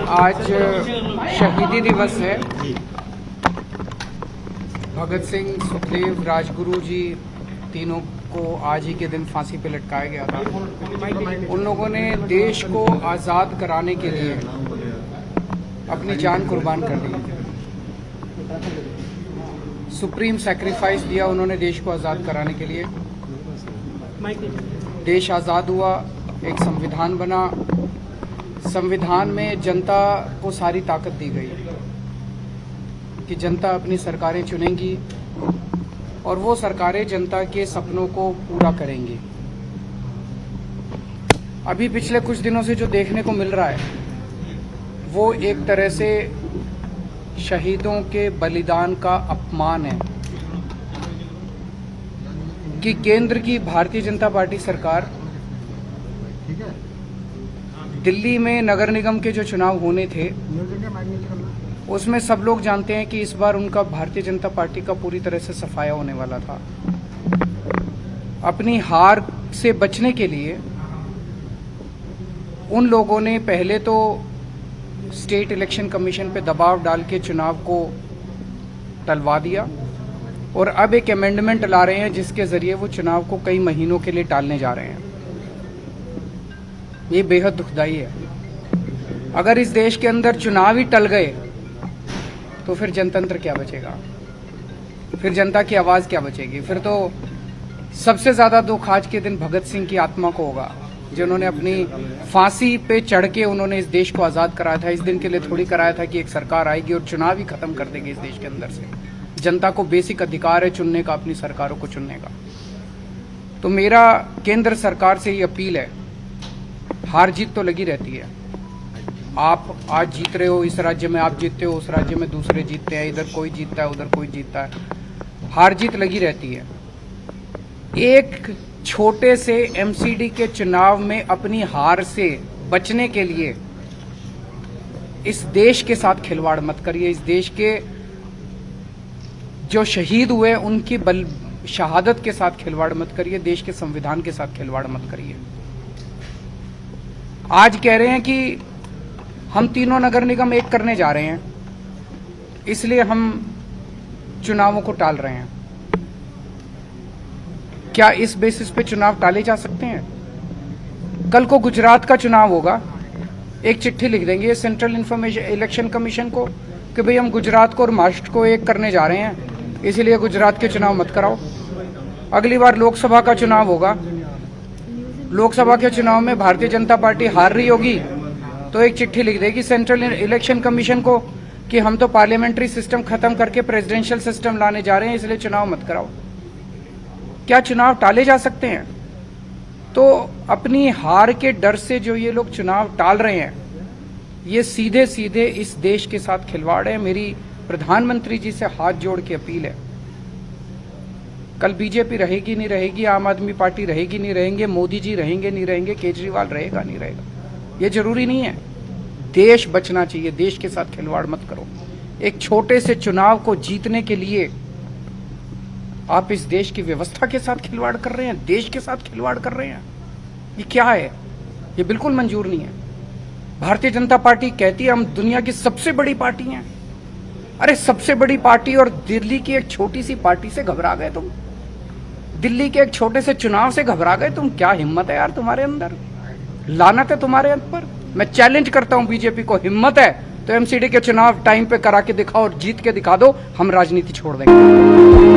आज शहीदी दिवस है। भगत सिंह, सुखदेव, राजगुरु जी तीनों को आज ही के दिन फांसी पे लटकाया गया था। उन लोगों ने देश को आज़ाद कराने के लिए अपनी जान कुर्बान कर दी। सुप्रीम सैक्रिफाइस दिया उन्होंने देश को आज़ाद कराने के लिए। देश आज़ाद हुआ, एक संविधान बना। संविधान में जनता को सारी ताकत दी गई कि जनता अपनी सरकारें चुनेंगी और वो सरकारें जनता के सपनों को पूरा करेंगी। अभी पिछले कुछ दिनों से जो देखने को मिल रहा है वो एक तरह से शहीदों के बलिदान का अपमान है कि केंद्र की भारतीय जनता पार्टी सरकार दिल्ली में नगर निगम के जो चुनाव होने थे उसमें सब लोग जानते हैं कि इस बार उनका भारतीय जनता पार्टी का पूरी तरह से सफाया होने वाला था। अपनी हार से बचने के लिए उन लोगों ने पहले तो स्टेट इलेक्शन कमीशन पे दबाव डाल के चुनाव को टलवा दिया और अब एक अमेंडमेंट ला रहे हैं जिसके जरिए वो चुनाव को कई महीनों के लिए टालने जा रहे हैं। ये बेहद दुखदाई है। अगर इस देश के अंदर चुनाव ही टल गए तो फिर जनतंत्र क्या बचेगा, फिर जनता की आवाज क्या बचेगी। फिर तो सबसे ज्यादा दुख आज के दिन भगत सिंह की आत्मा को होगा जिन्होंने अपनी फांसी पे चढ़ के उन्होंने इस देश को आजाद कराया था। इस दिन के लिए थोड़ी कराया था कि एक सरकार आएगी और चुनाव ही खत्म कर देगी इस देश के अंदर से। जनता को बेसिक अधिकार है चुनने का, अपनी सरकारों को चुनने का। तो मेरा केंद्र सरकार से ये अपील है, हार जीत तो लगी रहती है। आप आज जीत रहे हो, इस राज्य में आप जीतते हो, उस राज्य में दूसरे जीतते हैं, इधर कोई जीतता है, उधर कोई जीतता है। हार जीत लगी रहती है। एक छोटे से एमसीडी के चुनाव में अपनी हार से बचने के लिए इस देश के साथ खिलवाड़ मत करिए। इस देश के जो शहीद हुए उनकी शहादत के साथ खिलवाड़ मत करिए। देश के संविधान के साथ खिलवाड़ मत करिए। आज कह रहे हैं कि हम तीनों नगर निगम एक करने जा रहे हैं, इसलिए हम चुनावों को टाल रहे हैं। क्या इस बेसिस पे चुनाव टाले जा सकते हैं? कल को गुजरात का चुनाव होगा, एक चिट्ठी लिख देंगे सेंट्रल इलेक्शन कमीशन को कि भाई हम गुजरात को और महाराष्ट्र को एक करने जा रहे हैं, इसलिए गुजरात के चुनाव मत कराओ। अगली बार लोकसभा का चुनाव होगा, लोकसभा के चुनाव में भारतीय जनता पार्टी हार रही होगी तो एक चिट्ठी लिख देगी सेंट्रल इलेक्शन कमीशन को कि हम तो पार्लियामेंट्री सिस्टम खत्म करके प्रेसिडेंशियल सिस्टम लाने जा रहे हैं, इसलिए चुनाव मत कराओ। क्या चुनाव टाले जा सकते हैं? तो अपनी हार के डर से जो ये लोग चुनाव टाल रहे हैं, ये सीधे सीधे इस देश के साथ खिलवाड़ है। मेरी प्रधानमंत्री जी से हाथ जोड़ के अपील है, कल बीजेपी रहेगी नहीं रहेगी, आम आदमी पार्टी रहेगी नहीं रहेंगे, मोदी जी रहेंगे नहीं रहेंगे, केजरीवाल रहेगा नहीं रहेगा, ये जरूरी नहीं है। देश बचना चाहिए, देश के साथ खिलवाड़ मत करो। एक छोटे से चुनाव को जीतने के लिए आप इस देश की व्यवस्था के साथ खिलवाड़ कर रहे हैं, देश के साथ खिलवाड़ कर रहे हैं। ये क्या है? ये बिल्कुल मंजूर नहीं है। भारतीय जनता पार्टी कहती है हम दुनिया की सबसे बड़ी पार्टी हैं। अरे सबसे बड़ी पार्टी और दिल्ली की एक छोटी सी पार्टी से घबरा गए तुम? दिल्ली के एक छोटे से चुनाव से घबरा गए तुम? क्या हिम्मत है यार तुम्हारे अंदर, लानत है तुम्हारे ऊपर। मैं चैलेंज करता हूं बीजेपी को, हिम्मत है तो एमसीडी के चुनाव टाइम पे करा के दिखाओ और जीत के दिखा दो, हम राजनीति छोड़ देंगे।